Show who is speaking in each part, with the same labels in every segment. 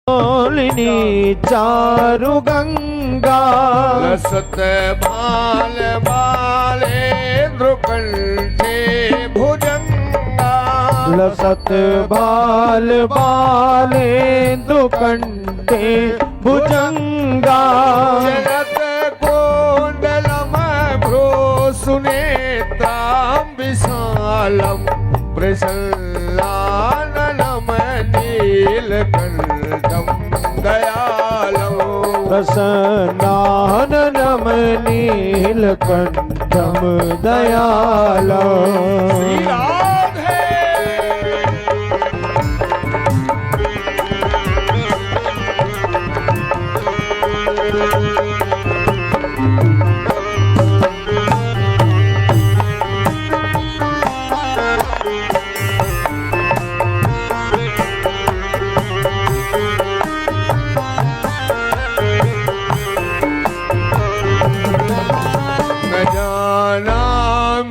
Speaker 1: बोलिनी चारु गंगा
Speaker 2: लसत भाल बाले द्रुकंठे भुजंगा
Speaker 1: लसत भाल बाले दुकंठे भुजंगा
Speaker 2: जगत कोंडलम भ्रो सुनेत्रां विशालम प्रसन्नाननम नीलकंठम दयालम
Speaker 1: प्रसन्नाननम नीलकंठम दयालम।
Speaker 2: श्री राधे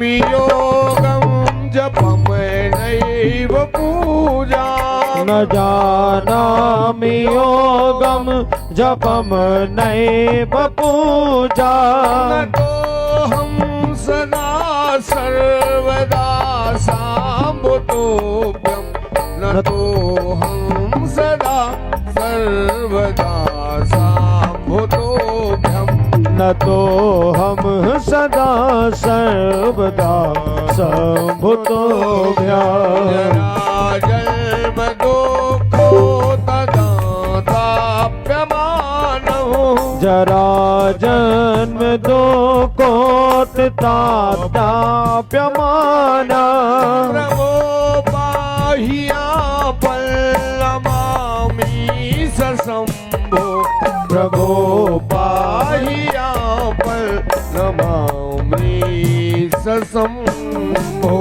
Speaker 2: योगम जपम नैव पूजा
Speaker 1: न जानामि योगम जपम नैव पूजा
Speaker 2: न तो हम सदा सर्वदा सांबुतोभ्यम न तो हम सदा सर्वदा सांबुतोभ्यम
Speaker 1: न तो हम सदा सर्वदा संभुतोभ्यम्।
Speaker 2: जन्म दुःखो तदाताप्यमानौ
Speaker 1: जरा जन्म दुःखोत्ताप्यमान
Speaker 2: प्रभो पाह्यापल्लमामि सशम्भो
Speaker 1: प्रभो
Speaker 2: पाह्यापल्लमामि सशम्भो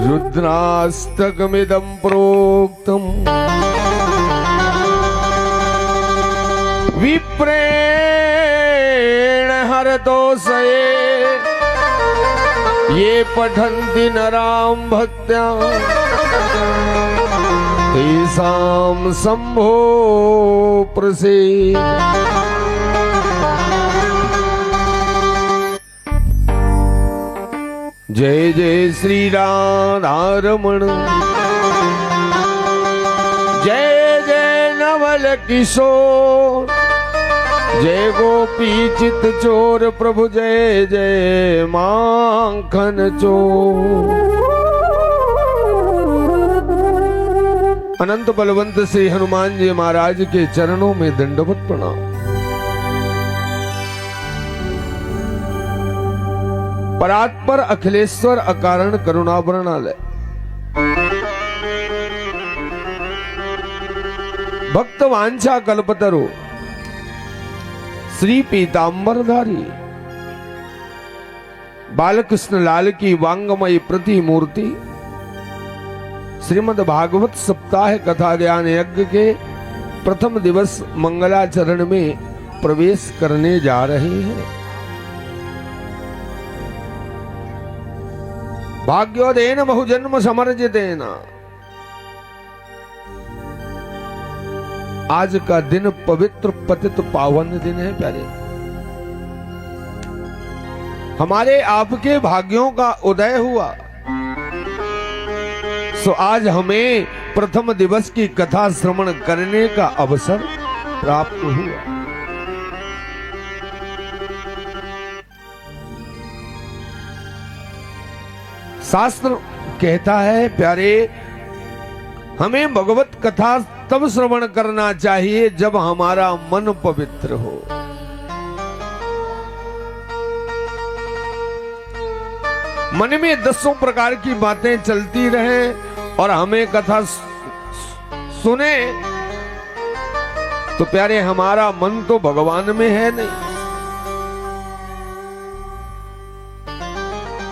Speaker 2: रुद्राष्टकमिदं प्रोक्तम् विप्रेण हरतोषये ये पठन्ति नरां भक्त्या तेषां शम्भो प्रसीद। जय जय श्री राधारमण जय जय नवल किशोर जय गोपी चित चोर प्रभु जय जय माखन चोर। अनंत बलवंत श्री हनुमान जी महाराज के चरणों में दंडवत प्रणाम। परात्पर अखिलेश्वर अकारण करुणावरणालय भक्त वांछा कल्पतरु श्री पीतांबरधारी बालकृष्ण लाल की वांगमयी प्रतिमूर्ति श्रीमद् भागवत सप्ताह कथा ज्ञान यज्ञ के प्रथम दिवस मंगलाचरण में प्रवेश करने जा रहे हैं। भाग्योदेन बहुजन्म समर्जितेन आज का दिन पवित्र पतित पावन दिन है प्यारे। हमारे आपके भाग्यों का उदय हुआ। सो आज हमें प्रथम दिवस की कथा श्रवण करने का अवसर प्राप्त हुआ। शास्त्र कहता है प्यारे हमें भगवत कथा तब श्रवण करना चाहिए जब हमारा मन पवित्र हो। मन में 10 प्रकार की बातें चलती रहें और हमें कथा सुने तो प्यारे हमारा मन तो भगवान में है नहीं।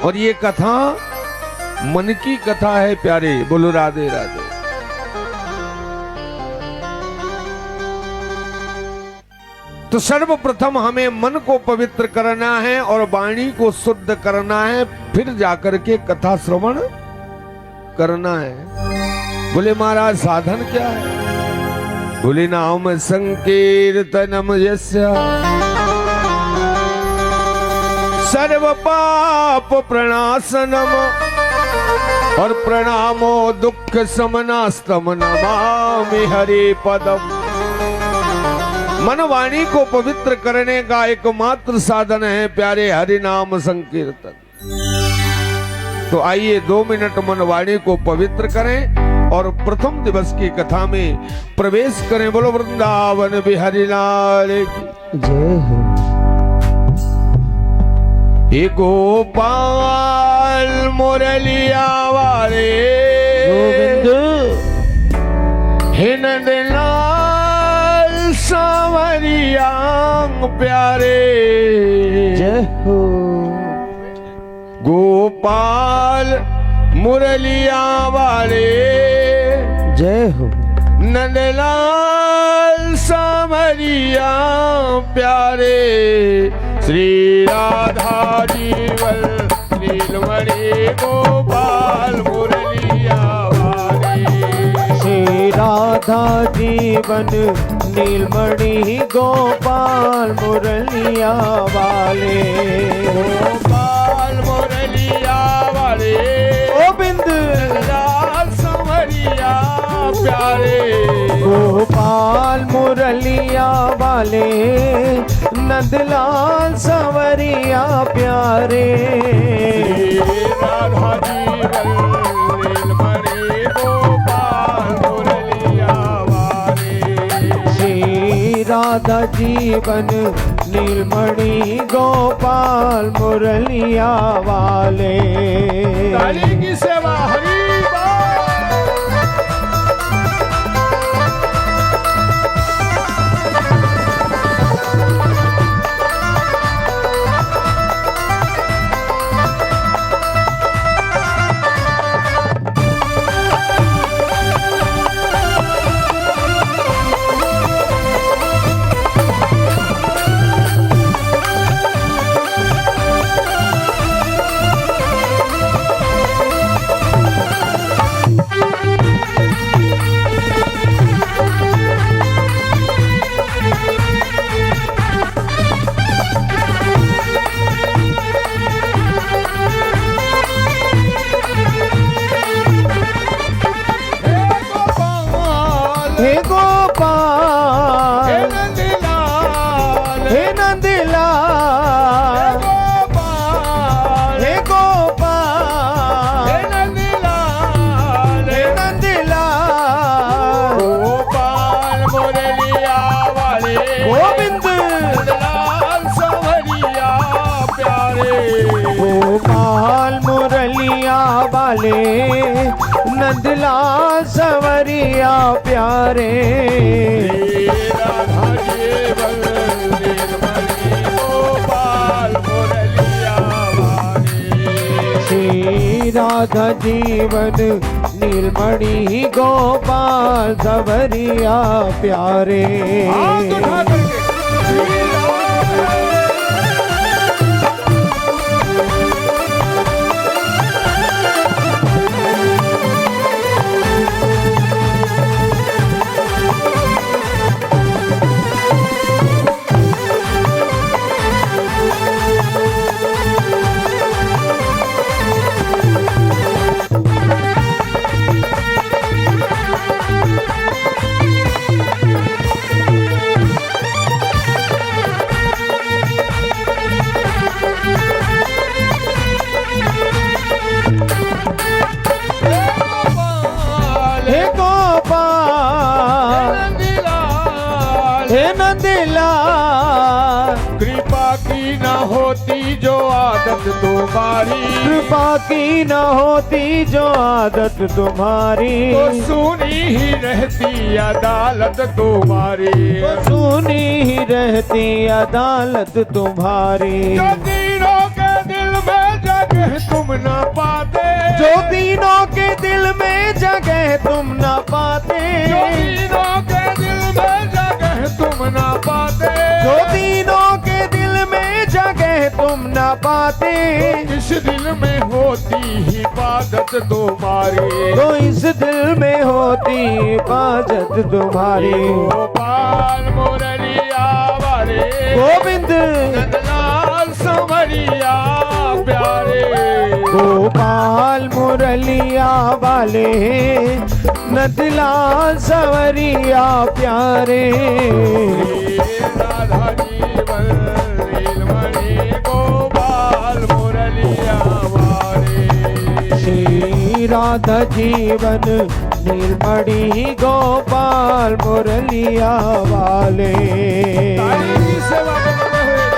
Speaker 2: और ये कथा मन की कथा है प्यारे। बोलो राधे राधे। तो सर्वप्रथम हमें मन को पवित्र करना है और वाणी को शुद्ध करना है, फिर जाकर के कथा श्रवण करना है। बोले महाराज साधन क्या है? बोले नाम संकीर्तनम यस्य सर्व पाप प्रणाशनम और प्रणामो दुख समनास्तम नमामि हरि पदम। मन वाणी को पवित्र करने का एकमात्र साधन है प्यारे हरि नाम संकीर्तन। तो आइए 2 मिनट मन वाणी को पवित्र करें और प्रथम दिवस की कथा में प्रवेश करें। बोलो वृंदावन बिहारी लाल की
Speaker 1: जय हो।
Speaker 2: हे गोपाल मुरलिया वाले
Speaker 1: गोविंद
Speaker 2: हे नंदलाल सावरिया प्यारे
Speaker 1: जय हो।
Speaker 2: गोपाल मुरलिया वाले
Speaker 1: जय हो।
Speaker 2: नंदलाल सावरिया प्यारे श्री राधा जीवन नीलमणि गोपाल मुरलिया वाले।
Speaker 1: श्री राधा जीवन नीलमणि गोपाल मुरलिया वाले।
Speaker 2: गोपाल मुरलिया वाले
Speaker 1: गोविंद
Speaker 2: लाल संवरिया प्यारे।
Speaker 1: गोपाल मुरलिया वाले नंदलाल संवरिया प्यारे।
Speaker 2: राधा जीवन नीलमणि गोपाल मुरलिया वाले।
Speaker 1: श्री राधा जीवन नीलमणि गोपाल मुरलिया वाले।
Speaker 2: ताली की सेवा हरि
Speaker 1: हे गोपाल हे नंदलाल हे गोपाल हे नंदलाल
Speaker 2: गोपाल मुरलिया वाले
Speaker 1: गोविंद
Speaker 2: लाल संवरिया प्यारे।
Speaker 1: गोपाल मुरलिया वाले नंदलाल संवरिया प्यारे।
Speaker 2: राधा जीवन नीलमणि गोपाल मुरलिया वाले।
Speaker 1: श्री राधा जीवन नीलमणि गोपाल संवरिया प्यारे।
Speaker 2: हाथ उठा करके श्री
Speaker 1: हे नंदलाल
Speaker 2: कृपा की न होती जो आदत तुम्हारी,
Speaker 1: कृपा की न होती जो आदत तुम्हारी,
Speaker 2: तो सुनी ही रहती अदालत तुम्हारी,
Speaker 1: तो सुनी ही रहती अदालत तुम्हारी।
Speaker 2: जो तीनों के दिल में जगह तुम न पाते,
Speaker 1: जो तीनों के दिल में जगह तुम न पाते,
Speaker 2: जो तीनों के दिल में जगह तुम न पाते,
Speaker 1: जो तीनों के दिल में जगह तुम न न पाते,
Speaker 2: इस दिल में होती हिफाजत तुम्हारी,
Speaker 1: तो इस दिल में होती हिफाजत तुम्हारी।
Speaker 2: गोपाल मुरलिया वाले
Speaker 1: गोविंद
Speaker 2: नंदलाल संवरिया प्यारे,
Speaker 1: गोपाल मुरलिया वाले नंदलाल संवरिया प्यारे।
Speaker 2: राधा जीवन नीलमणि गोपाल मुरलिया वाले,
Speaker 1: श्री राधा जीवन नीलमणि गोपाल मुरलिया वाले।
Speaker 2: तारी सेवा करते हुए जाओ।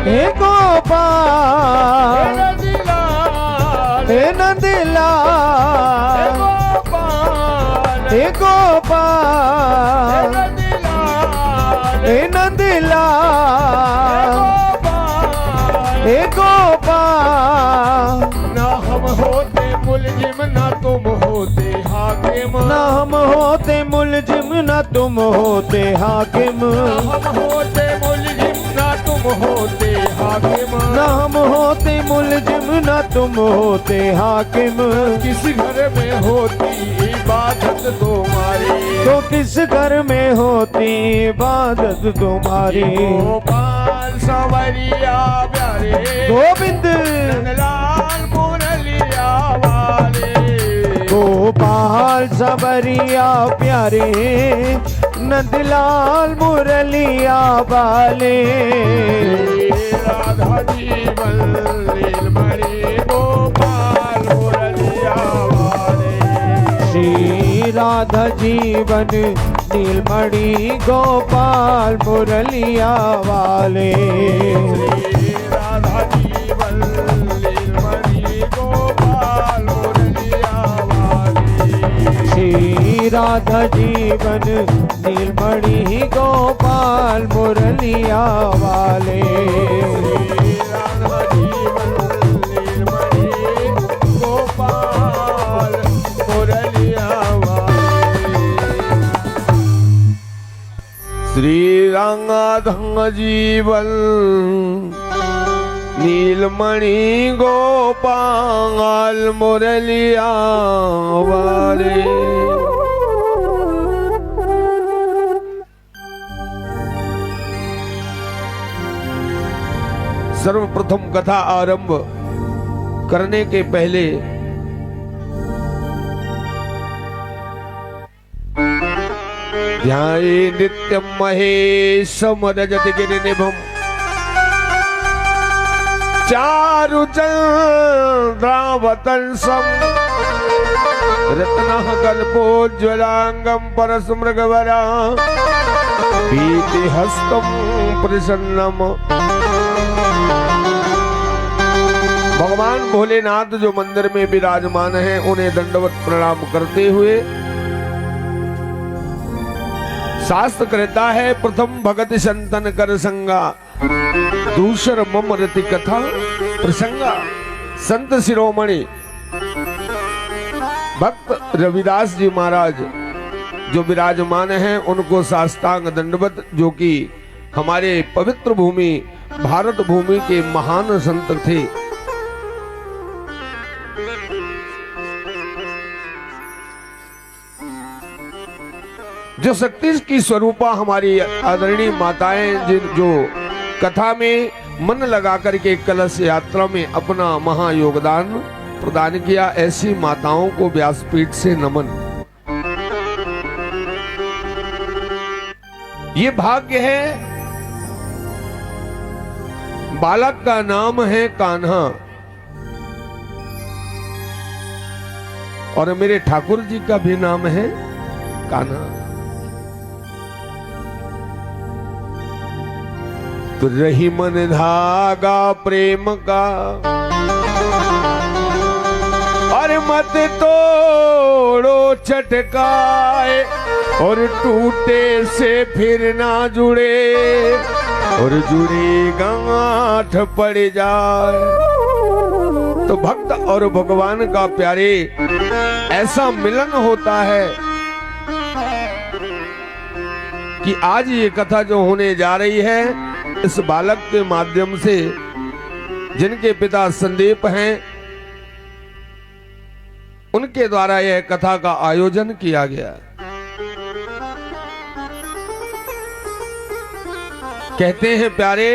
Speaker 1: हे गोपाल हे नंदलाल हे गोपाल हे नंदलाल हे गोपाल।
Speaker 2: ना हम होते मुलजिम ना तुम होते हाकिम,
Speaker 1: ना हम होते मुलजिम ना तुम होते हाकिम,
Speaker 2: हम होते मुलजिम ना तुम होते हाकिम,
Speaker 1: ना हम होते मुलजिम ना तुम होते हाकिम।
Speaker 2: किस घर में होती इबादत तुम्हारी,
Speaker 1: तो किस घर में होती इबादत तुम्हारी।
Speaker 2: गोपाल संवरिया प्यारे,
Speaker 1: गोविंद
Speaker 2: नंदलाल मुरलिया वाले,
Speaker 1: गोपाल संवरिया प्यारे नंदलाल मुरलिया वाले।
Speaker 2: राधा जीवन नीलमणि गोपाल मुरलिया वाले,
Speaker 1: श्री राधा जीवन नीलमणि गोपाल मुरलिया वाले।
Speaker 2: राधा जीवन नीलमणि गोपाल मुरलिया वाले,
Speaker 1: श्री राधा जीवन नीलमणि गोपाल मुरलिया वाले।
Speaker 2: राधा जीवन नीलमणि गोपाल मुरलिया वाले। श्री रंगधंग जीवन नीलमणि गोपाल मुरलिया वाले। सर्वप्रथम कथा आरंभ करने के पहले ध्याये नित्यम महेशम रजत गिरिनिभम चारुचंद्रावतंसम रत्नः कल्पोज्ज्वलांगम परस्मृगवरा पीतिहस्तम प्रसन्नम। भगवान भोलेनाथ जो मंदिर में विराजमान हैं, उन्हें दंडवत प्रणाम करते हुए शास्त्र कहता है, प्रथम भगत संतन कर संगा, दूसर मम रति कथा प्रसंगा। संत शिरोमणि भक्त रविदास जी महाराज जो विराजमान हैं, उनको साष्टांग दंडवत, जो कि हमारे पवित्र भूमि भारत भूमि के महान संत थे। जो शक्ति की स्वरूपा हमारी आदरणीय माताएं जो कथा में मन लगा करके कलश यात्रा में अपना महा योगदान प्रदान किया, ऐसी माताओं को व्यासपीठ से नमन। ये भाग्य है बालक का नाम है कान्हा और मेरे ठाकुर जी का भी नाम है कान्हा। तो रही मन धागा प्रेम का और मत तोड़ो चटकाए और टूटे से फिर ना जुड़े और जुड़ी गांठ पड़ जाए। तो भक्त और भगवान का प्यारे ऐसा मिलन होता है कि आज ये कथा जो होने जा रही है इस बालक के माध्यम से, जिनके पिता संदीप हैं, उनके द्वारा यह कथा का आयोजन किया गया। कहते हैं प्यारे,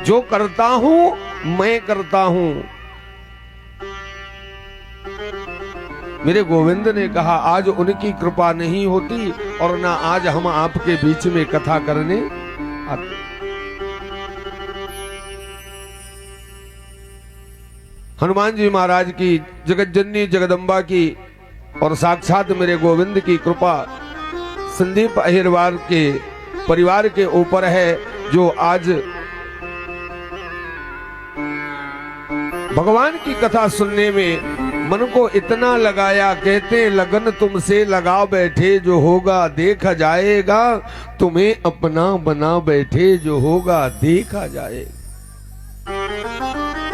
Speaker 2: जो करता हूं मैं करता हूं। मेरे गोविंद ने कहा आज उनकी कृपा नहीं होती और ना आज हम आपके बीच में कथा करने आते। हनुमान जी महाराज की, जगत जननी जगदम्बा की और साक्षात मेरे गोविंद की कृपा संदीप अहिरवार के परिवार के ऊपर है, जो आज भगवान की कथा सुनने में मन को इतना लगाया। कहते लगन तुमसे लगा बैठे, जो होगा देखा जाएगा, तुम्हें अपना बना बैठे, जो होगा देखा जाएगा।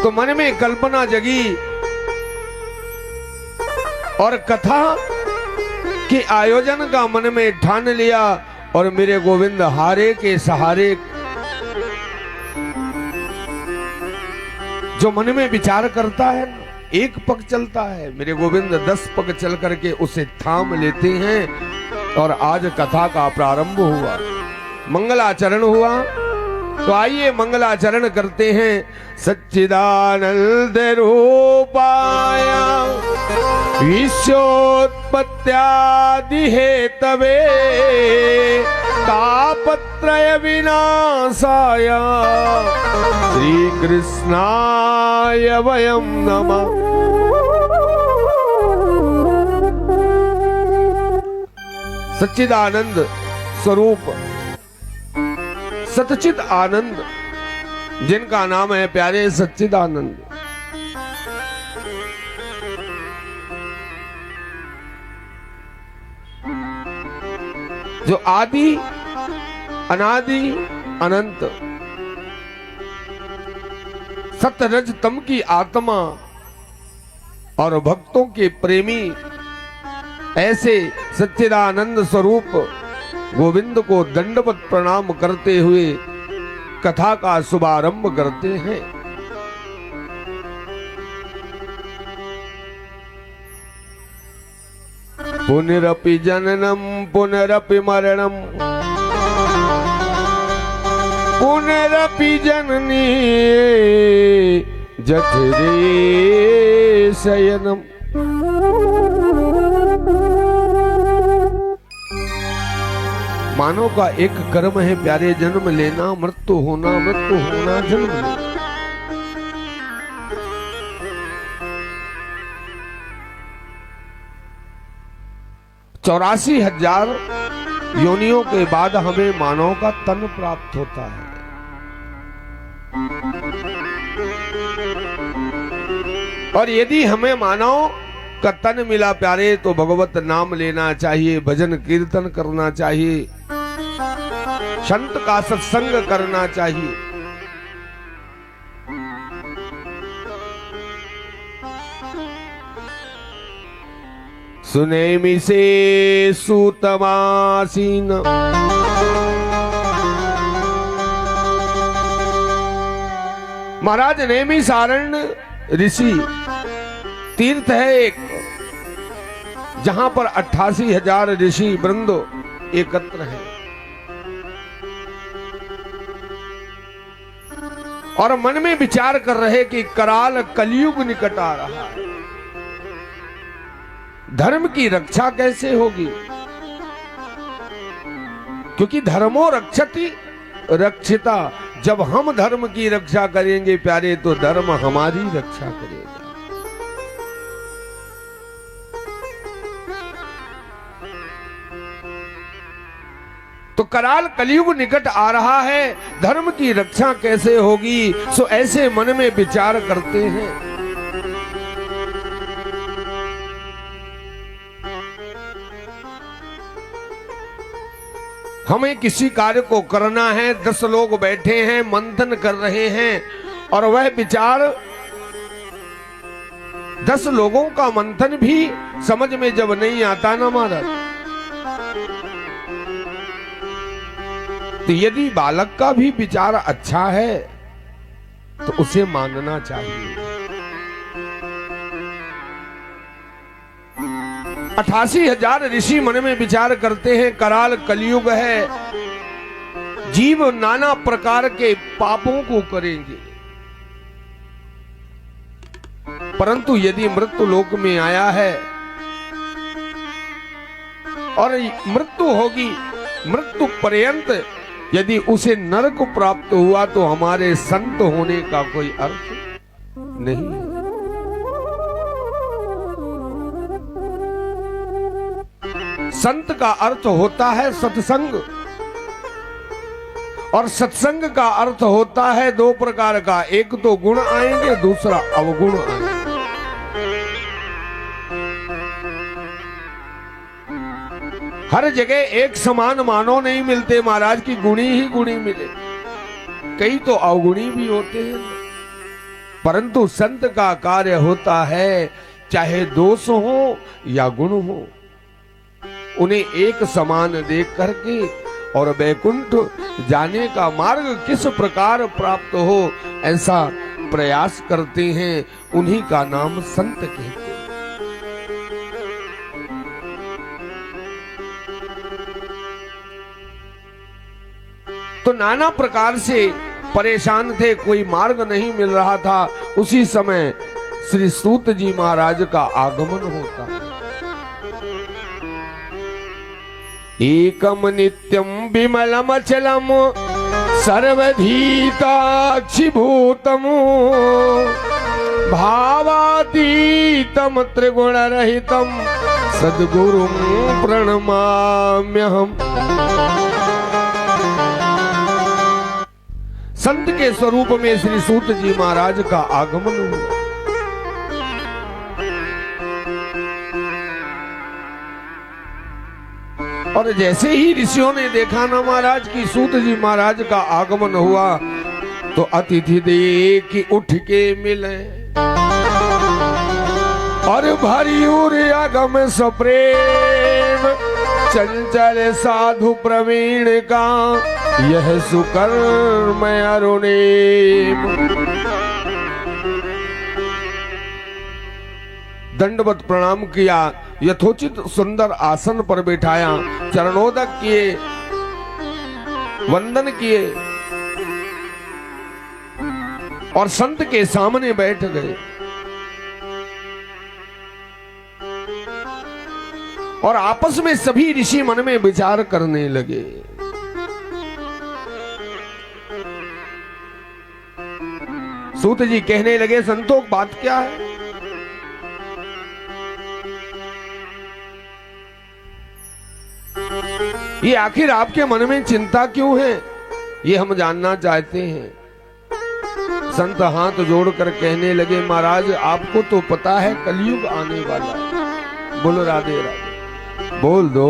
Speaker 2: तो मन में कल्पना जगी और कथा के आयोजन का मन में ठान लिया और मेरे गोविंद हारे के सहारे जो मन में विचार करता है, एक पग चलता है, मेरे गोविंद 10 पग चल करके उसे थाम लेते हैं। और आज कथा का प्रारंभ हुआ, मंगलाचरण हुआ। तो आइए मंगलाचरण करते हैं। सच्चिदानंद रूपाया विश्वोत्पत्त्यादि हेतवे तापत्रय विनाशाय श्री कृष्णाय वयं नमः। सच्चिदानंद स्वरूप सतचित आनंद, जिनका नाम है प्यारे सच्चिदानंद, जो आदि अनादि अनंत सतरज तम की आत्मा और भक्तों के प्रेमी, ऐसे सच्चिदानंद स्वरूप गोविंद को दंडवत प्रणाम करते हुए कथा का शुभारंभ करते हैं। पुनरपि जननम पुनरपि मरणम पुनरपि जननी जठरे शयनम। मानव का एक कर्म है प्यारे, जन्म लेना, मृत्यु होना, मृत्यु होना, जन्म लेना। चौरासी 84,000 योनियों के बाद हमें मानव का तन प्राप्त होता है। और यदि हमें मानव का तन मिला प्यारे, तो भगवत नाम लेना चाहिए, भजन कीर्तन करना चाहिए, संत का सत्संग करना चाहिए। सुनेमि से सूतमासीन महाराज नेमि सारण्य ऋषि तीर्थ है एक, जहां पर 88,000 ऋषि वृंद एकत्र हैं। और मन में विचार कर रहे कि कराल कलयुग निकट आ रहा है, धर्म की रक्षा कैसे होगी, क्योंकि धर्मो रक्षति रक्षिता। जब हम धर्म की रक्षा करेंगे प्यारे तो धर्म हमारी रक्षा करेगा। तो कराल कलयुग निकट आ रहा है, धर्म की रक्षा कैसे होगी, सो ऐसे मन में विचार करते हैं। हमें किसी कार्य को करना है, 10 लोग बैठे हैं, मंथन कर रहे हैं, और वह विचार 10 लोगों का मंथन भी समझ में जब नहीं आता ना महाराज, तो यदि बालक का भी विचार अच्छा है तो उसे मानना चाहिए। 88,000 ऋषि मन में विचार करते हैं, कराल कलयुग है, जीव नाना प्रकार के पापों को करेंगे, परंतु यदि मृत्यु लोक में आया है और मृत्यु होगी, मृत्यु पर्यंत यदि उसे नरक प्राप्त हुआ तो हमारे संत होने का कोई अर्थ नहीं। संत का अर्थ होता है सत्संग, और सत्संग का अर्थ होता है 2 प्रकार का, एक तो गुण आएंगे, दूसरा अवगुण आएंगे। हर जगह एक समान मानव नहीं मिलते महाराज की, गुणी ही गुणी मिले, कई तो अवगुणी भी होते हैं, परंतु संत का कार्य होता है चाहे दोष हो या गुण हो, उन्हें एक समान देख करके और वैकुंठ जाने का मार्ग किस प्रकार प्राप्त हो ऐसा प्रयास करते हैं, उन्हीं का नाम संत कहते हैं। तो नाना प्रकार से परेशान थे, कोई मार्ग नहीं मिल रहा था। उसी समय श्री सूत जी महाराज का आगमन होता है। एकम नित्यम विमलम अचलम सर्वधीताक्षिभूतम भावातीतम त्रिगुण रहितम सद्गुरुं प्रणमाम्यहम्। संत के स्वरूप में श्री सूत जी महाराज का आगमन हुआ। और जैसे ही ऋषियों ने देखा ना महाराज की सूत जी महाराज का आगमन हुआ, तो अतिथि देखी उठ के मिले और भरी उर आगम सप्रेम चंचल साधु प्रवीण का यह सुकर्म अरुणेम। दंडवत प्रणाम किया, यथोचित सुंदर आसन पर बैठाया, चरणोदक किए, वंदन किए और संत के सामने बैठ गए। और आपस में सभी ऋषि मन में विचार करने लगे। सूत जी कहने लगे, संतों बात क्या है? ये आखिर आपके मन में चिंता क्यों है, ये हम जानना चाहते हैं। संत हाथ जोड़कर कहने लगे, महाराज आपको तो पता है कलयुग आने वाला है। बोलो राधे राधे, बोल दो।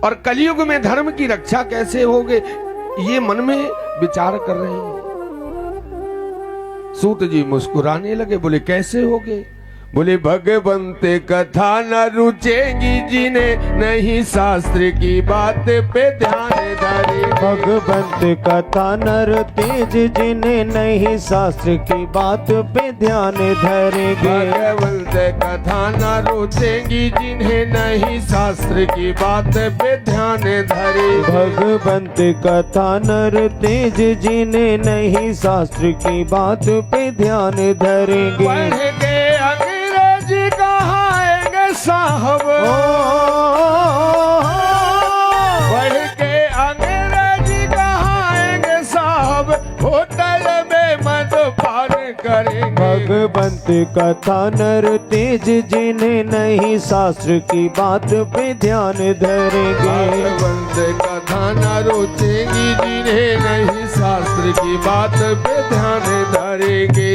Speaker 2: और कलयुग में धर्म की रक्षा कैसे होगे, ये मन में विचार कर रहे हैं। सूत जी मुस्कुराने लगे, बोले कैसे होगे? बोले भगवंत कथा न रुचेगी जिन्हें नहीं शास्त्र की बात पे ध्यान धरे।
Speaker 1: भगवंत कथा नर तेज जिन्हें नहीं शास्त्र की बात पे ध्यान धरेंगे।
Speaker 2: भगवंत कथा न रुचेगी जिन्हें नहीं शास्त्र की बात पे ध्यान धरे।
Speaker 1: भगवंत कथा नर तेज जिन्हें नहीं शास्त्र की बात पे ध्यान धरेंगे।
Speaker 2: पढ़ के अंग्रेजी कहाएंगे साहब बढ़ के अंग्रेजी कहाएंगे साहब, होटल में मदपान करेंगे।
Speaker 1: भगवंत कथा नर तेज जिन्हें नहीं शास्त्र की बात पे ध्यान धरेंगे।
Speaker 2: भगवंत कथा न रुचेगी जिन्हें नहीं शास्त्र की बात पे ध्यान धरेंगे।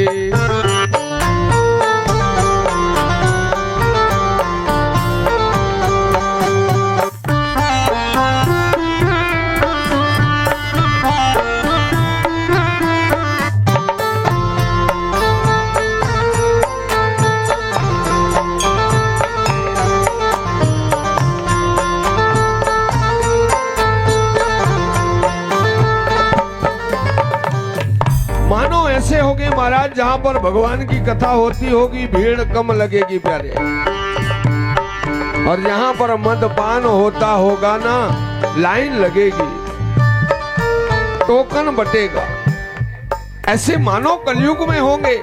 Speaker 2: मानो ऐसे होगे महाराज जहां पर भगवान की कथा होती होगी भीड़ कम लगेगी प्यारे, और जहां पर मदपान होता होगा ना लाइन लगेगी, टोकन बटेगा। ऐसे मानो कलयुग में होंगे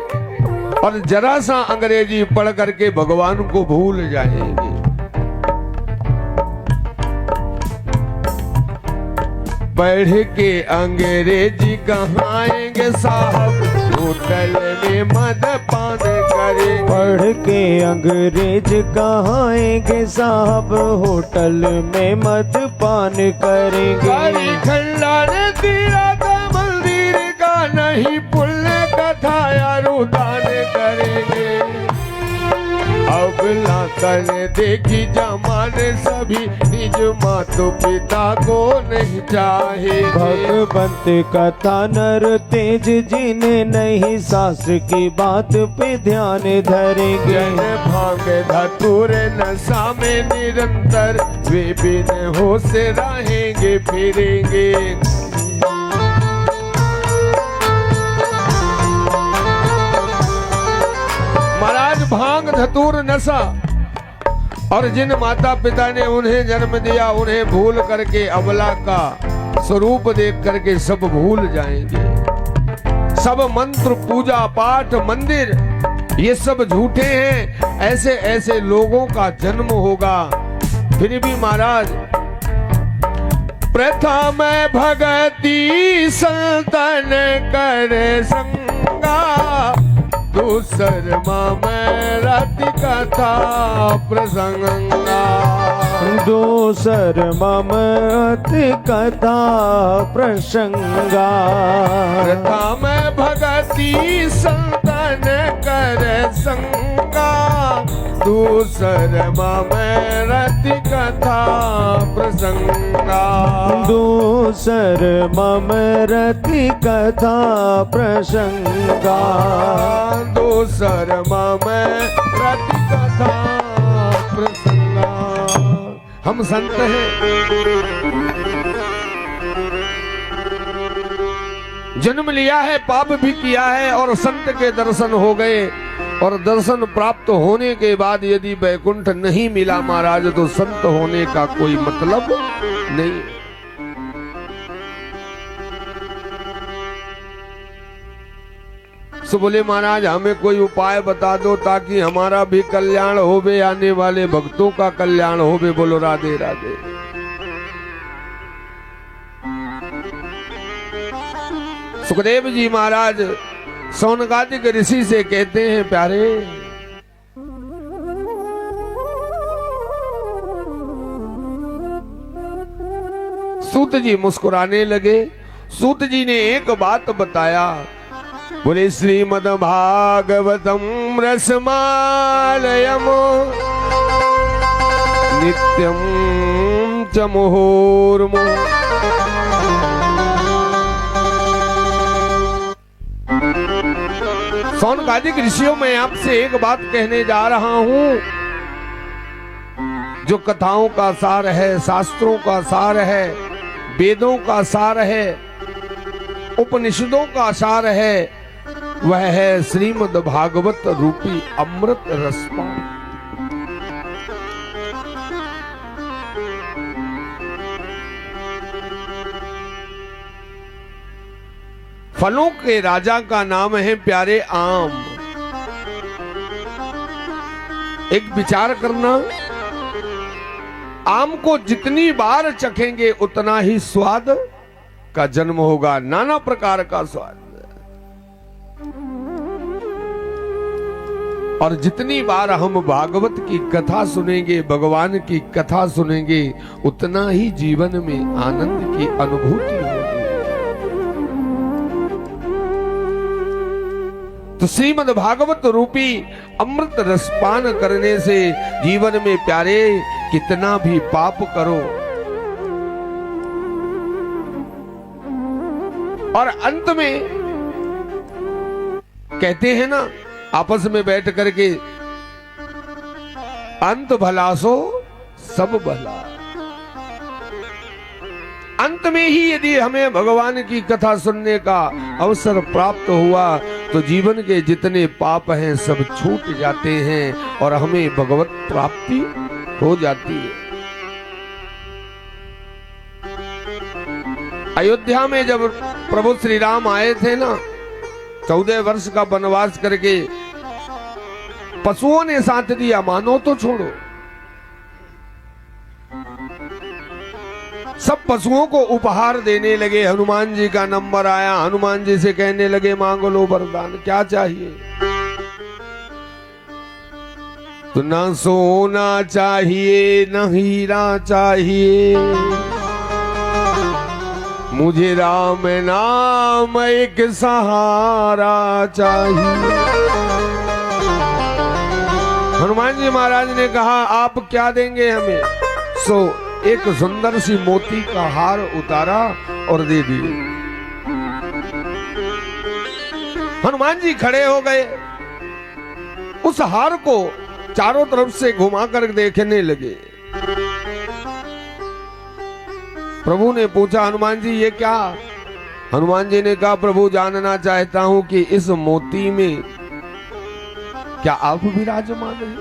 Speaker 2: और जरा सा अंग्रेजी पढ़ करके भगवान को भूल जाएंगे। पढ़ के अंग्रेजी कहाएंगे साहब, होटल में मदपान करेंगे।
Speaker 1: पढ़ के अंग्रेज कहाएंगे साहब, होटल में मदपान करेंगे।
Speaker 2: खंडान तीरथ मंदिर का नहीं पुण्य कथा यारुदान करेंगे। अब लाकर देखी जमाने सभी निज मातो पिता को नहीं चाहे।
Speaker 1: भगवंत कथा नर तेज जिन्हें नहीं शास्त्र की बात पे ध्यान धरेंगे।
Speaker 2: जन भांग धतूर नशा में निरंतर वे बिन होश रहेंगे फिरेंगे। महाराज भांग धतूर नशा, और जिन माता पिता ने उन्हें जन्म दिया उन्हें भूल करके अबला का स्वरूप देख करके सब भूल जाएंगे। सब मंत्र पूजा पाठ मंदिर ये सब झूठे हैं। ऐसे ऐसे लोगों का जन्म होगा। फिर भी महाराज प्रथम भगति संतन करे संगा, दूसर में रति कथा प्रसंगा।
Speaker 1: दूसर ममति कथा प्रसंगा।
Speaker 2: प्रथम भगति संतन कर संगा, दूसर में रति कथा प्रसंगा।
Speaker 1: दूसर मम रति कथा प्रसंगा।
Speaker 2: दूसर मम रति कथा प्रसंगा। हम संत हैं, जन्म लिया है, पाप भी किया है और संत के दर्शन हो गए, और दर्शन प्राप्त होने के बाद यदि वैकुंठ नहीं मिला महाराज तो संत होने का कोई मतलब नहीं। सो बोले महाराज हमें कोई उपाय बता दो ताकि हमारा भी कल्याण होवे, आने वाले भक्तों का कल्याण होवे। बोलो राधे राधे। सुखदेव जी महाराज सौनकादिक ऋषि से कहते हैं प्यारे, सूत जी मुस्कुराने लगे। सूत जी ने एक बात बताया, बोले श्रीमद् भागवतम रसमालयम नित्यम च मुहुर्मुहुः। सौनकादिक ऋषियों में आपसे एक बात कहने जा रहा हूं, जो कथाओं का सार है, शास्त्रों का सार है, वेदों का सार है, उपनिषदों का सार है, वह है श्रीमद् भागवत रूपी अमृत रसपान। फलों के राजा का नाम है प्यारे आम। एक विचार करना, आम को जितनी बार चखेंगे उतना ही स्वाद का जन्म होगा, नाना प्रकार का स्वाद। और जितनी बार हम भागवत की कथा सुनेंगे, भगवान की कथा सुनेंगे, उतना ही जीवन में आनंद की अनुभूति होगी। तो श्रीमद् भागवत रूपी अमृत रसपान करने से जीवन में प्यारे कितना भी पाप करो और अंत में कहते हैं ना आपस में बैठ करके, अंत भला सो सब भला। अंत में ही यदि हमें भगवान की कथा सुनने का अवसर प्राप्त हुआ तो जीवन के जितने पाप हैं सब छूट जाते हैं और हमें भगवत प्राप्ति हो जाती है। अयोध्या में जब प्रभु श्री राम आए थे ना, 14 वर्ष का वनवास करके, पशुओं ने साथ दिया, मानो तो छोड़ो। सब पशुओं को उपहार देने लगे। हनुमान जी का नंबर आया, हनुमान जी से कहने लगे मांगो लो वरदान, क्या चाहिए? तो ना सोना चाहिए न हीरा चाहिए, मुझे राम नाम एक सहारा चाहिए। हनुमान जी महाराज ने कहा आप क्या देंगे हमें? सो एक सुंदर सी मोती का हार उतारा और दे दिए। हनुमान जी खड़े हो गए, उस हार को चारों तरफ से घुमाकर देखने लगे। प्रभु ने पूछा हनुमान जी ये क्या? हनुमान जी ने कहा प्रभु जानना चाहता हूं कि इस मोती में क्या आप विराजमान हैं?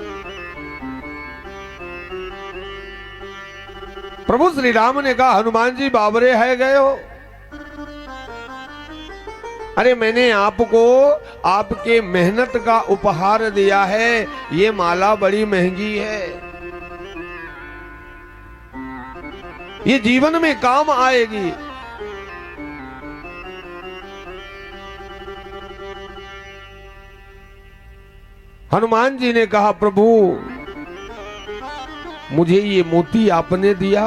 Speaker 2: प्रभु श्री राम ने कहा हनुमान जी बाबरे है गए हो? अरे मैंने आपको आपके मेहनत का उपहार दिया है, ये माला बड़ी महंगी है, ये जीवन में काम आएगी। हनुमान जी ने कहा प्रभु मुझे ये मोती आपने दिया,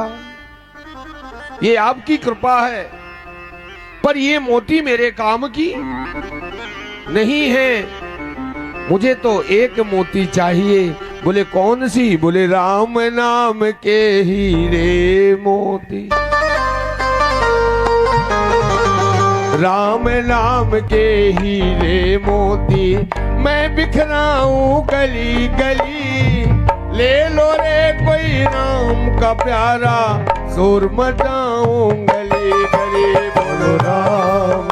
Speaker 2: ये आपकी कृपा है, पर ये मोती मेरे काम की नहीं है, मुझे तो एक मोती चाहिए। बोले कौन सी? बोले राम नाम के हीरे मोती, राम नाम के हीरे मोती, मैं बिखराऊं गली गली, ले लो रे कोई राम का प्यारा, शोर मचाऊं गली गली।
Speaker 1: बोलो राम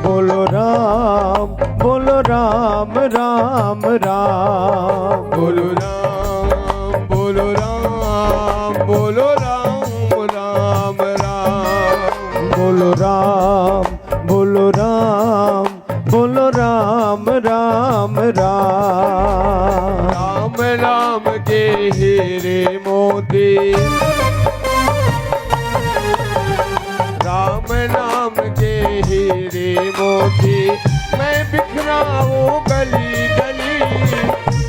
Speaker 1: बोलो राम बोलो राम राम राम,
Speaker 2: बोलो राम बोलो राम बोलो राम राम राम,
Speaker 1: बोलो राम बोलो राम बोलो राम राम राम।
Speaker 2: राम नाम के हीरे मोती, राम नाम के हीरे मोती, मैं बिखराऊं गली गली,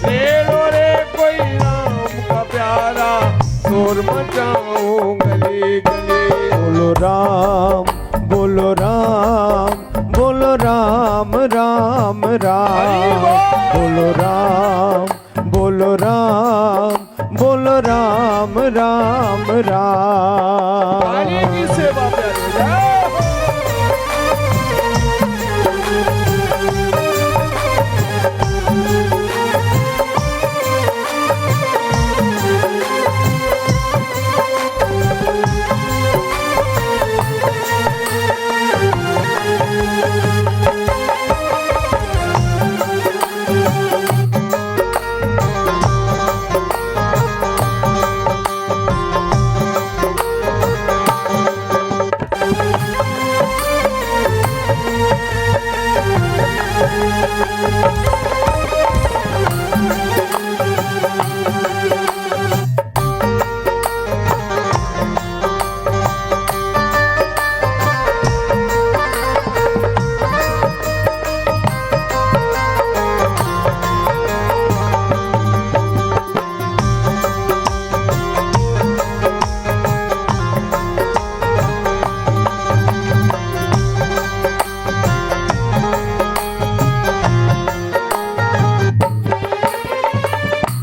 Speaker 2: ले लो रे कोई राम का प्यारा, शोर मचाऊं गली गली।
Speaker 1: बोलो राम बोलो राम बोलो राम राम राम, बोलो राम बोलो राम बोलो राम राम राम।
Speaker 2: पानी की सेवा प्यारे।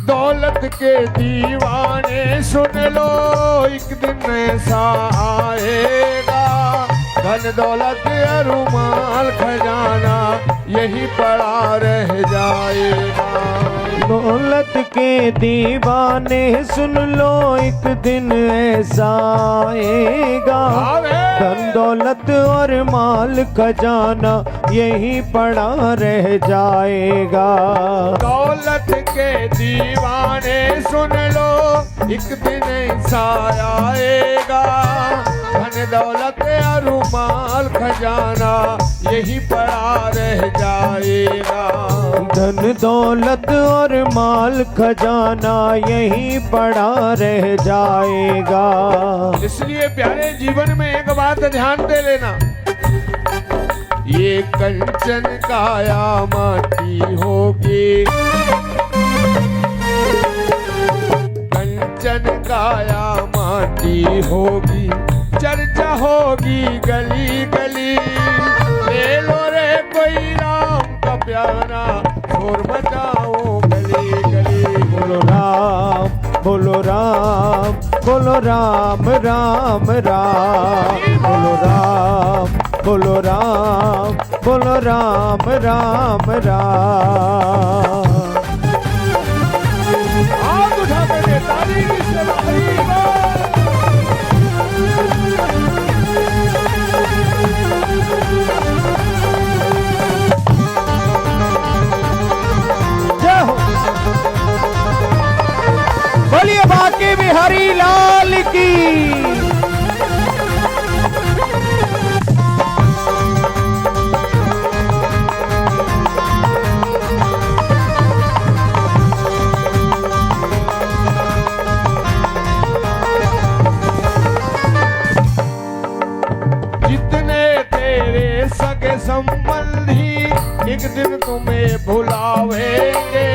Speaker 2: दौलत के दीवाने सुन लो, एक दिन ऐसा आएगा, धन दौलत अरुमाल खजाना यही पड़ा रह जाएगा।
Speaker 1: दौलत के दीवाने सुन लो, एक दिन ऐसा आएगा, धन दौलत और माल खजाना यही पड़ा रह जाएगा।
Speaker 2: दौलत के दीवाने सुन लो, एक दिन ऐसा आएगा, धन दौलत और माल खजाना यही पड़ा रह जाएगा।
Speaker 1: धन दौलत और माल खजाना यही पड़ा रह जाएगा।
Speaker 2: इसलिए प्यारे जीवन में एक बात ध्यान दे लेना, ये कंचन काया माटी होगी, कंचन काया माटी होगी, चर्चा होगी गली गली, ले लो रे कोई राम का प्यारा, शोर मचाओ गली गली।
Speaker 1: बोलो राम, बोलो राम, बोलो राम राम राम, बोलो राम, बोलो राम, बोलो राम राम राम।
Speaker 2: हाथ उठा कर ताली की सेवा।
Speaker 1: जय हो, बोलिए बांके बिहारी लाल की।
Speaker 2: जितने तेरे सगे संबंधी एक दिन तुम्हें भुलावेंगे,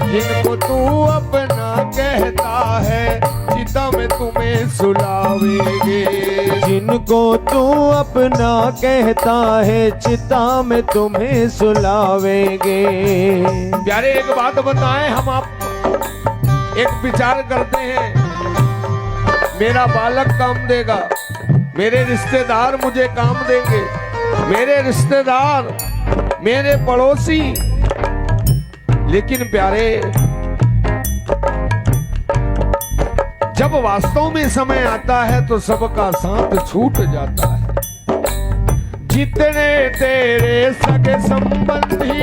Speaker 2: जिनको तू अपना कहता है चिता में तुम्हें सुलावेंगे।
Speaker 1: जिनको तू अपना कहता है चिता में तुम्हें सुलावेंगे।
Speaker 2: प्यारे एक बात बताएं, हम आप एक विचार करते हैं, मेरा बालक काम देगा, मेरे रिश्तेदार मुझे काम देंगे, मेरे रिश्तेदार, मेरे पड़ोसी, लेकिन प्यारे जब वास्तव में समय आता है तो सबका साथ छूट जाता है। जितने तेरे सगे संबंधी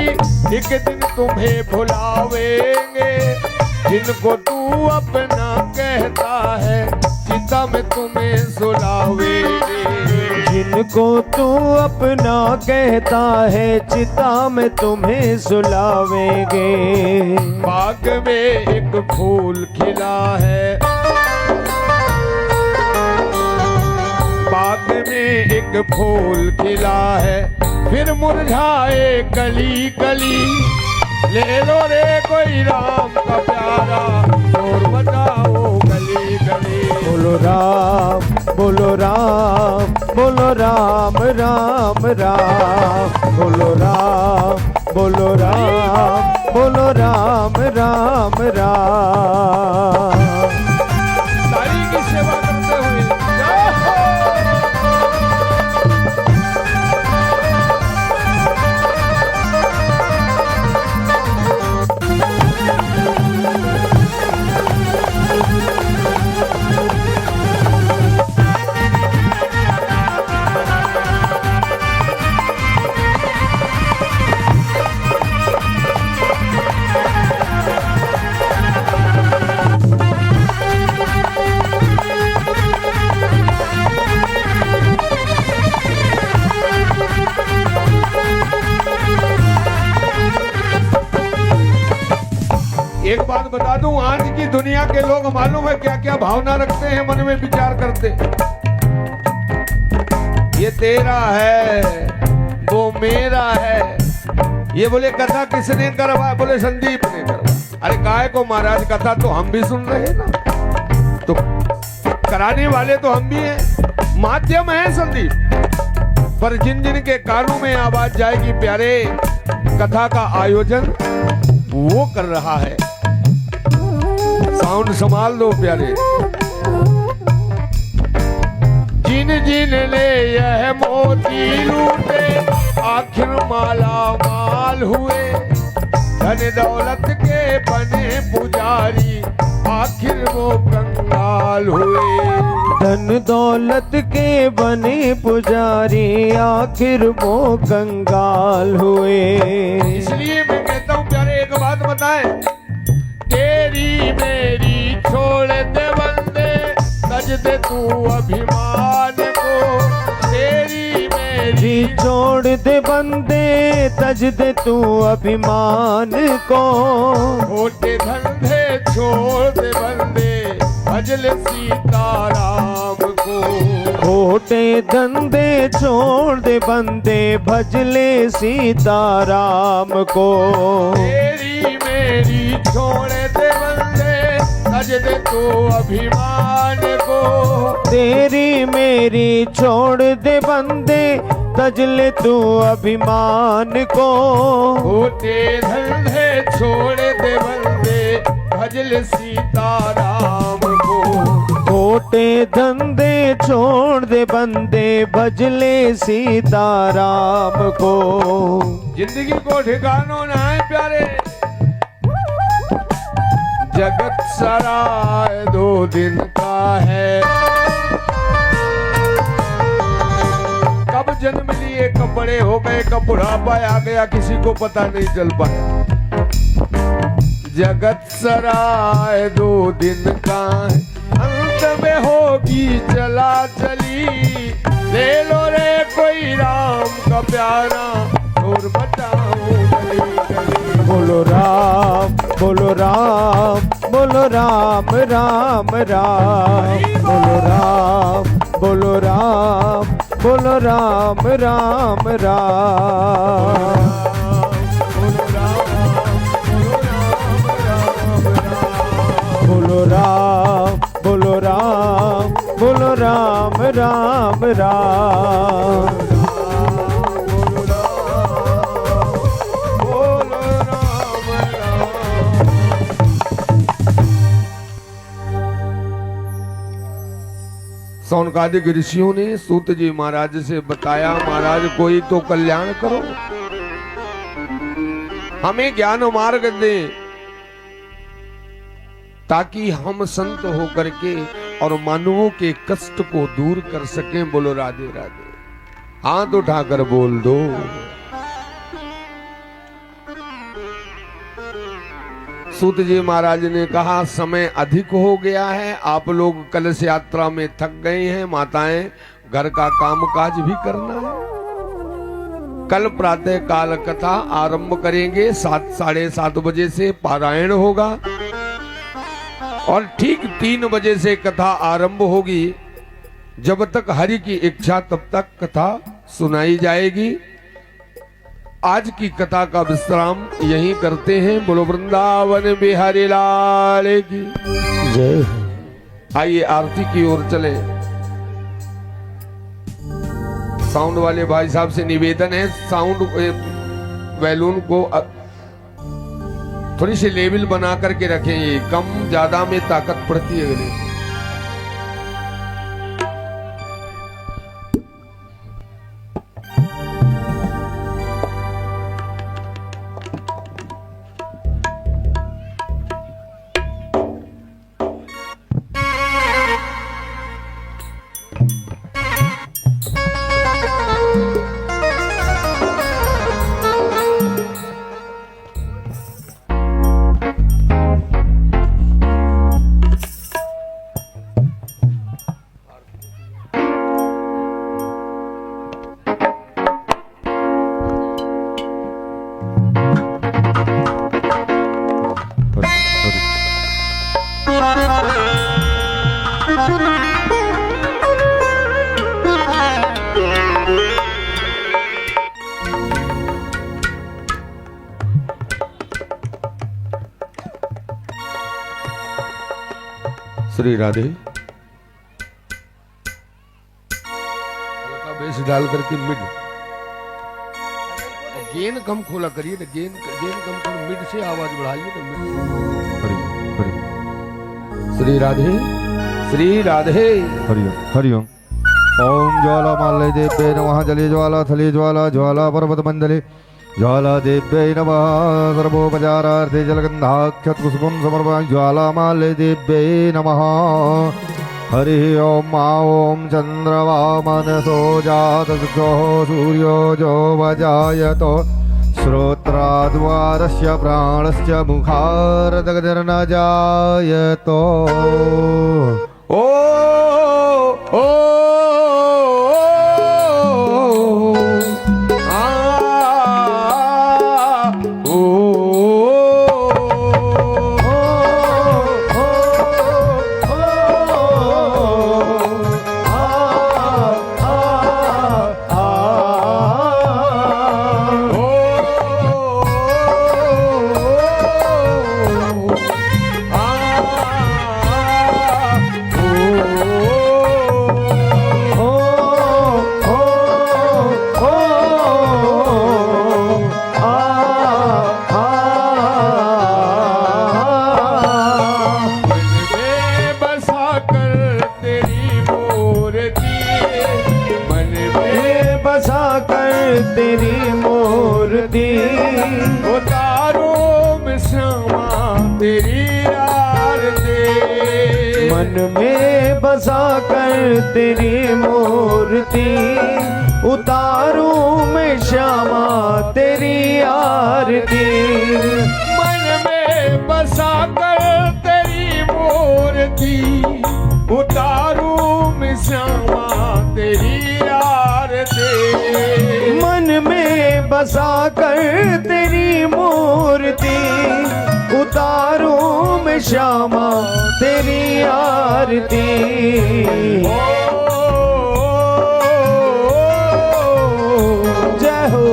Speaker 2: एक दिन तुम्हें भुलावेंगे, जिनको तू अपना कहता है चिता में तुम्हें सुलावेंगे।
Speaker 1: जिनको तू अपना कहता है चिता में तुम्हें सुलावेंगे।
Speaker 2: बाग में एक फूल खिला है, बाग में एक फूल खिला है, फिर मुरझाए कली कली, ले लो रे कोई राम का प्यारा, शोर मचाओ गली गली।
Speaker 1: बोलो राम, बोलो राम, बोलो राम राम राम, बोलो राम, बोलो राम, बोलो राम राम राम।
Speaker 2: साई की सेवा करते हुए जय हो। एक बात बता दूं, आज की दुनिया के लोग मालूम है क्या क्या भावना रखते हैं, मन में विचार करते। ये तेरा है, वो मेरा है। ये बोले कथा किसने करवाया? बोले संदीप ने करवाया। अरे काय को महाराज, कथा तो हम भी सुन रहे हैं ना, तो कराने वाले तो हम भी हैं, माध्यम है संदीप। पर जिन जिन के कानों में आवाज जाएगी प्यारे, कथा का आयोजन वो कर रहा है। साउंड संभाल दो प्यारे। जिन जिन ले यह मोती लूटे, आखिर माला माल हुए। धन दौलत के बने पुजारी, आखिर वो कंगाल हुए।
Speaker 1: धन दौलत के बने पुजारी, आखिर वो कंगाल हुए।
Speaker 2: इसलिए मैं कहता हूँ प्यारे, एक बात बताएं, तेरी मेरी छोड़ दे बंदे, तज दे तू अभिमान को। तेरी मेरी
Speaker 1: छोड़ दे बंदे, तज दे तू अभिमान को।
Speaker 2: छोटे धंधे छोड़ दे बंदे, भजल सीताराम को।
Speaker 1: खोटे धंधे छोड़ दे बंदे, भजले सीताराम को।
Speaker 2: तेरी मेरी छोड़ दे बंदे, तज दे तू अभिमान को।
Speaker 1: तेरी मेरी छोड़ दे बंदे, तज ले तू अभिमान को।
Speaker 2: खोटे धंधे छोड़ दे बंदे, भजल सीताराम को।
Speaker 1: खोटे धंधे छोड़ दे बंदे, भजले सीताराम को।
Speaker 2: जिंदगी को ठिकानों न आए प्यारे, जगत सराय 2 दिन का है। कब जन्म लिए, कब बड़े हो गए, कब बुढ़ापा आ गया, किसी को पता नहीं चल पाया। जगत सराय 2 दिन का है, अंत में होगी चला चली। ले लो रे कोई राम का प्यारा, और बचाओ गली गली।
Speaker 1: बोलो राम, बोलो राम, बोलो राम राम राम। बोलो राम, बोलो राम, बोलो राम राम राम। बोलो राम, बोलो राम, बोलो राम राम राम।
Speaker 2: सौनकादिक ऋषियों ने सूत जी महाराज से बताया, महाराज कोई तो कल्याण करो, हमें ज्ञान मार्ग दे, ताकि हम संत होकर के और मानवों के कष्ट को दूर कर सकें। बोलो राधे राधे। हाथ उठाकर बोल दो। सूत जी महाराज ने कहा, समय अधिक हो गया है, आप लोग कलश यात्रा में थक गए हैं, माताएं घर का काम काज भी करना है। कल प्रातः काल कथा आरंभ करेंगे, 7 साढ़े 7 बजे से पारायण होगा और ठीक 3 बजे से कथा आरंभ होगी। जब तक हरि की इच्छा तब तक कथा सुनाई जाएगी। आज की कथा का विश्राम यहीं करते हैं। बोलो वृंदावन बिहारी लाल की
Speaker 1: जय।
Speaker 2: आइए आरती की ओर चले। साउंड वाले भाई साहब से निवेदन है, साउंड बैलून को थोड़ी सी लेवल बना करके रखें, ये कम ज्यादा में ताकत पड़ती है। श्री राधे हल्का बेस डाल करके मिड गेन कम खोला करिए ना, गेन कम करो, मिड से आवाज बढ़ाइए तो मिड। श्री राधे श्री राधे
Speaker 1: हरिओम हरिओम। ओम ज्वाला माल्य देव्ये नमः। जले ज्वाला थले ज्वाला ज्वाला पर्वत मंडले ज्वाला देव्ये नमः। सर्वोपचारार्थे जलगंधाक्षत पुष्पं समर्पयामि। ज्वाला माल्य देव्ये नमः। हरि ओम ओम चंद्रमा मनसो जातो सूर्यो जो वजायतो श्रोत्राद्वारस्य प्राणस्य मुखारदगर्न जायतो।
Speaker 2: ओ ओ
Speaker 1: तेरी मूर्ति
Speaker 2: उतारो मिश्रमा तेरी आरती।
Speaker 1: मन में बसा कर तेरी मूर्ति उतारूं मैं श्यामा तेरी आरती।
Speaker 2: मन में बसा कर तेरी मूर्ति उतारूं मैं श्यामा तेरी आरती।
Speaker 1: मन में बसा कर तेरी मूर्ति उतारूं मैं श्यामा तेरी आरती। जय हो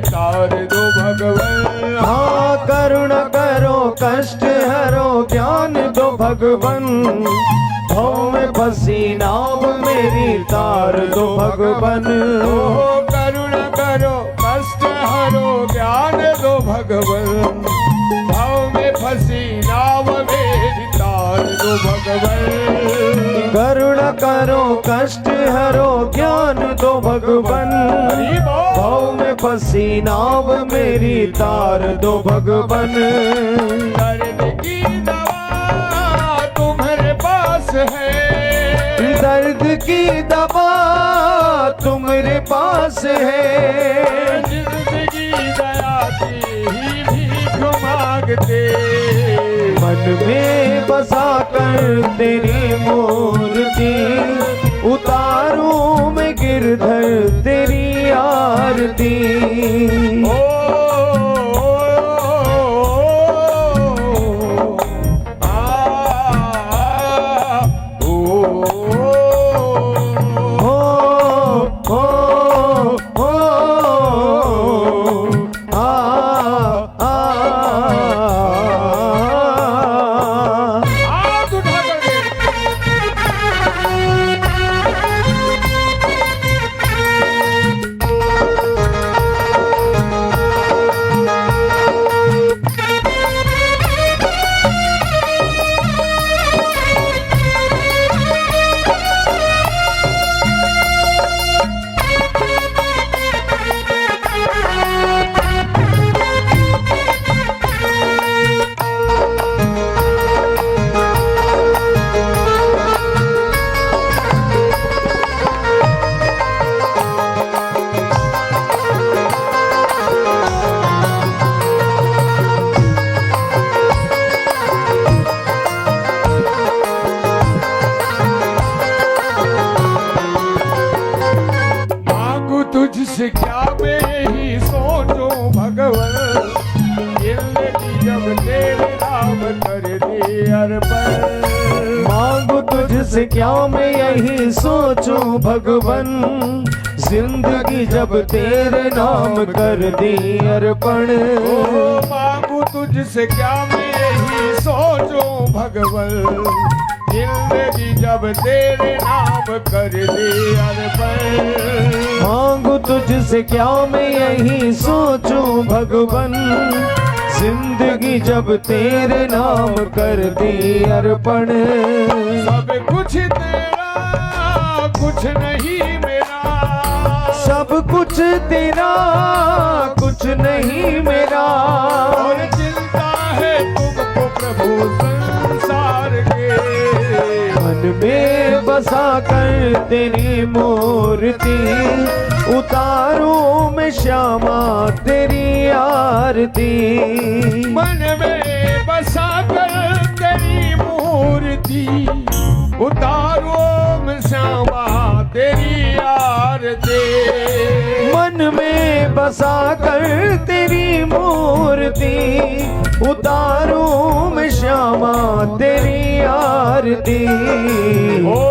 Speaker 2: तार दो भगवन।
Speaker 1: हाँ करुणा करो कष्ट हरो ज्ञान दो भगवन। भव में फंसी नाव मेरी तार दो भगवन।
Speaker 2: करुणा करो कष्ट हरो ज्ञान दो भगवन। भव में फंसी नाव मेरी तार दो भगवन।
Speaker 1: करुणा करो कष्ट हरो ज्ञान दो भगवन। भव में फंसी नाव मेरी तार दो भगवन।
Speaker 2: दर्द की दवा तुम्हारे पास है।
Speaker 1: दर्द की दवा तुम्हारे पास है।
Speaker 2: जिंदगी दया की ही भीख मांगते।
Speaker 1: मन में बसा कर तेरी मूर्ति उतारूं मैं गिरधर तेरी आरती।
Speaker 2: में ही सोचो भगवन, जिंदगी जब तेरे नाम कर दी अर्पण।
Speaker 3: मांगू तुझसे क्या मैं यही सोचूं भगवन, जिंदगी जब तेरे नाम कर दी अर्पण।
Speaker 2: ओ मांगू तुझसे क्या मैं यही सोचूं भगवन, जिंदगी जब तेरे नाम कर दी अर्पण।
Speaker 3: मांगू तुझसे क्या मैं यही सोचूं भगवन, जिंदगी जब तेरे नाम कर दी अर्पण।
Speaker 2: सब कुछ तेरा कुछ नहीं मेरा,
Speaker 3: सब कुछ तेरा कुछ नहीं मेरा,
Speaker 2: और चिंता है तुमको प्रभु संसार के।
Speaker 3: मन में बसा कर तेरी मूर्ति, उतारूं मैं श्यामा तेरी आरती।
Speaker 2: मन में बसा कर तेरी मूर्ति, उतारो मैं श्यामा तेरी आरती।
Speaker 3: मन में बसा कर तेरी मूर्ति, उतारूं मैं श्यामा तेरी आरती।
Speaker 2: ओ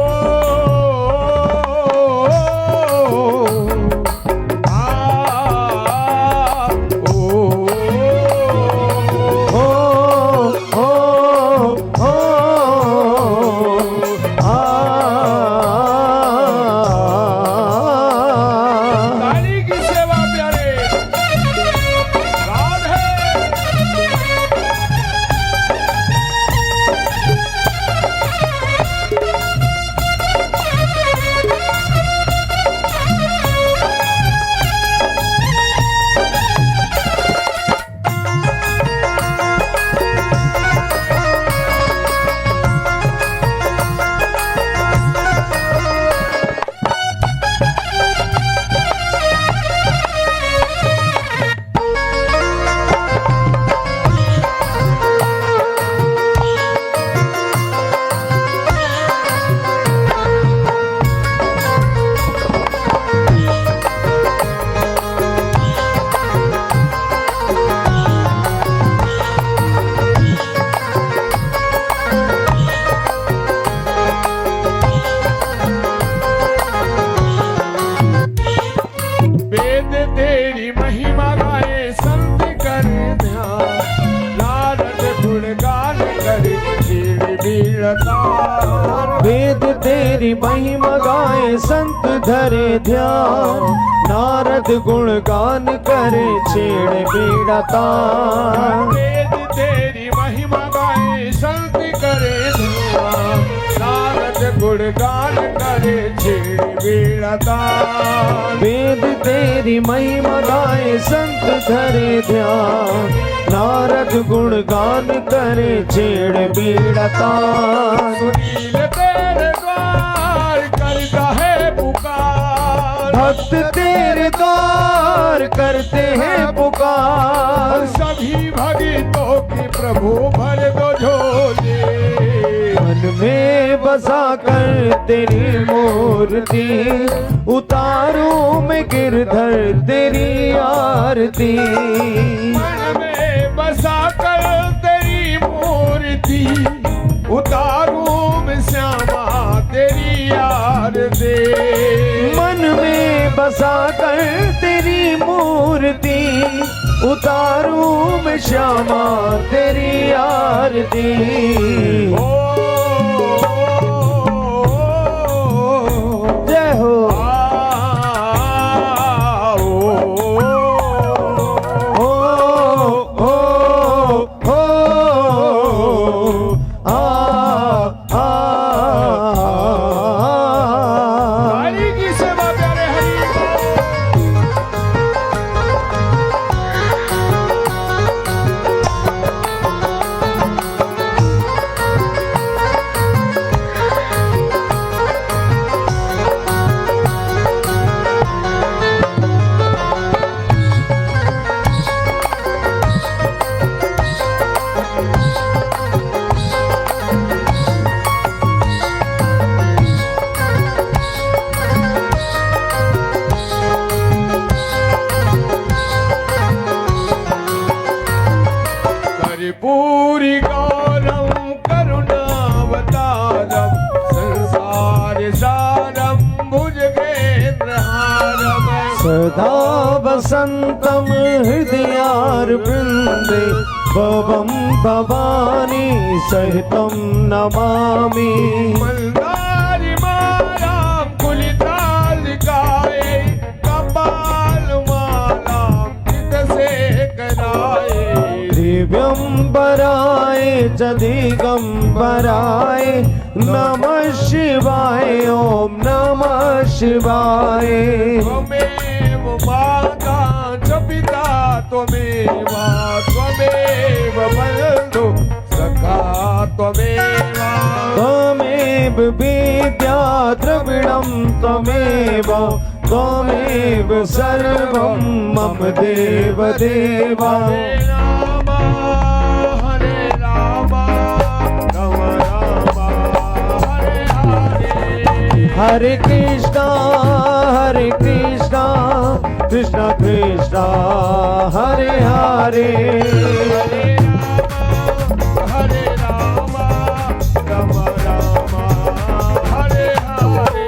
Speaker 3: वेद तेरी महिमा गाए संत धरे ध्यान, नारद गुण गान करे छेड़ बीड़ा तान।
Speaker 2: वेद तेरी महिमा गाए संत करे ध्यान, नारद गुण गान करे छेड़ बीड़ा तान।
Speaker 3: वेद तेरी महिमा गाए संत धरे ध्यान, नारद गुण गान करे छेड़ बीड़ा तान।
Speaker 2: सुनील तेरे द्वार करता है पुकार,
Speaker 3: भक्त तेरे द्वार करते हैं पुकार।
Speaker 2: सभी भक्तों की प्रभु भर दो झोली।
Speaker 3: मन में बसा कर तेरी मूर्ति, उतारूं मैं गिरधर तेरी आरती।
Speaker 2: मन में बसा कर तेरी मूर्ति, उतारूं मैं श्यामा तेरी आरती।
Speaker 3: मन में बसा कर तेरी मूर्ति, उतारूं मैं श्यामा तेरी आरती। जय हो अनन्तं हृदयारविन्दे भवं भवानी सहितं नमामि।
Speaker 2: मल्हारी मालां कुलितालिकाए कपाल मालां चित से कराए।
Speaker 3: दिव्यंबराय च दिगंबराय नमः शिवाय ओम नमः शिवाय।
Speaker 2: त्वमेव माता च पिता त्वमेव त्वमेव बन्धु सखा त्वमेव।
Speaker 3: त्वमेव विद्या द्रविणं त्वमेव त्वमेव सर्वं मम देव देव।
Speaker 2: हरे राम राम राम हरे हरे।
Speaker 3: हरे कृष्णा कृष्णा कृष्णा हरे हरे।
Speaker 2: हरे राम राम राम हरे हरे।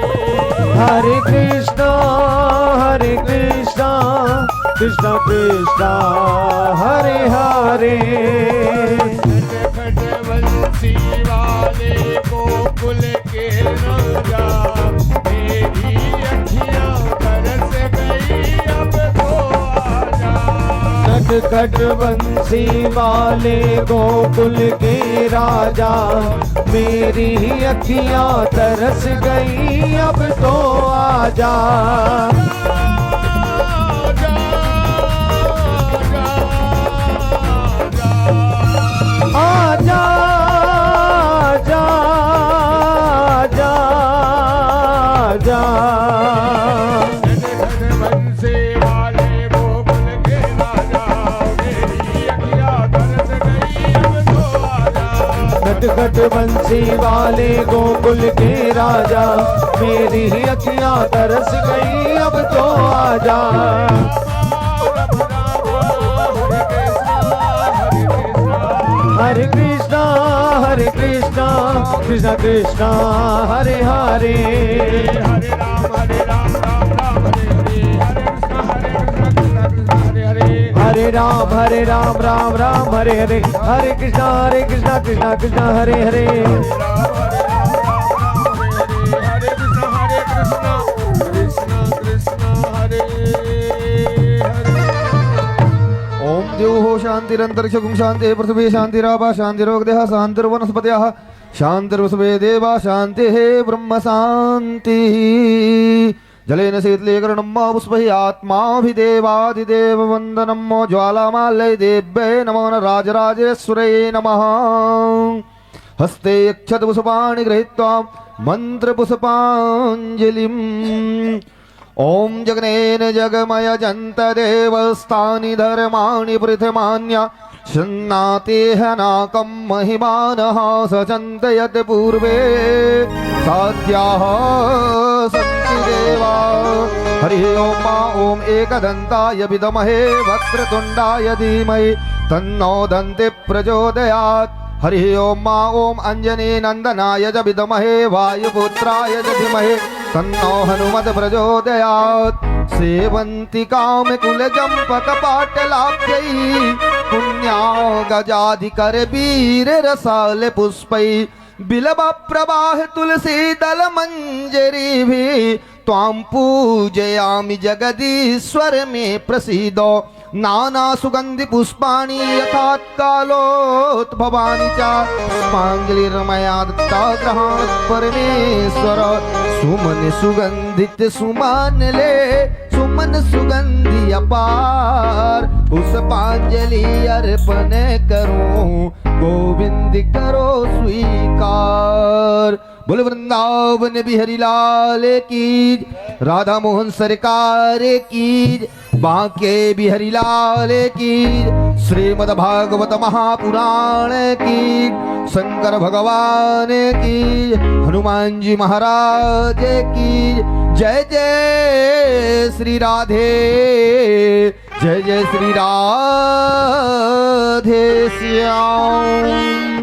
Speaker 3: हरे कृष्णा कृष्णा कृष्णा हरे हरे।
Speaker 2: खट बंसी वाले गोकुल के राजा मेरी अखियां बरस गई अब तो आजा।
Speaker 3: खट खट बंसी वाले गोकुल के राजा मेरी अखियां तरस गई अब तो आजा। आजा जा जा जा।
Speaker 2: बंसी वाले गोकुल के राजा मेरी अखियां तरस गई अब तो आजा।
Speaker 3: खट खट बंसी वाले गोकुल के राजा मेरी अखियां तरस गई अब तो आजा। हरे कृष्णा कृष्णा कृष्णा हरे हरे।
Speaker 2: हरे राम राम राम हरे हरे। हरे कृष्ण हरे कृष्ण कृष्ण कृष्ण हरे।
Speaker 3: हरे राम हरे हरे हरे कृष्णा कृष्णा कृष्णा हरे हरे।
Speaker 2: हरे कृष्ण कृष्ण कृष्ण हरे हरे।
Speaker 1: ओम द्योः शान्तिरन्तरिक्षगुं शान्तिः पृथिवी शान्तिरापः शान्तिरोगदेः शान्तिर्वनस्पतयः शान्तिर्वसवे देवा शान्तिः ब्रह्म शान्तिः। जलेन शीतलीकरणं मा पुष्पैः आत्माभिदेवादिदेव वन्दनं मो ज्वालामाल्यै देव्यै नमो न राजराजेश्वरै नमः। हस्ते यक्षतपुष्पाणि गृहीत्वा मन्त्रपुष्पाञ्जलिम्। ओम जगनेन जगमय जंत देवस्थानि धर्माणि पृथमान्य शन्नातेह नाकं महिमानः सचन्त यत् पूर्वे साध्याः सन्ति देवा। हरि ओम मा ओम एकदन्ताय विद्महे वक्रतुण्डाय धीमहि तन्नो दन्ति प्रचोदयात्। हरि ओम मा ओम अंजनी नंदनाय च विद्महे वायुपुत्राय च धीमहि तन्नो हनुमत प्रचोदयात्। सेवन्ति कामकुलजम्पकपाटलाभ्यै पुण्या गजाधिकर वीर रसाल पुष्पै बिलव प्रवाह तुलसी दल मंजरी त्वां पूजयामि जगदीश्वर में प्रसीदो। नाना सुगंधि पुष्पाणि यथात्कालोद्भवानि च पुष्पाञ्जलिर्मया दत्ता गृहात् परमेश्वर। सुमन सुगंधित सुमन ले सुमन सुगंधि अपार पुष्पांजलि अर्पण करूं गोविंद करो स्वीकार। बोल वृंदावन बिहारी लाल की राधा मोहन सरकार की बांके बिहारी लाल की श्रीमद् भागवत महापुराण की शंकर भगवान की हनुमान जी महाराज की जय जय श्री राधे जय जय श्री राधे श्याम।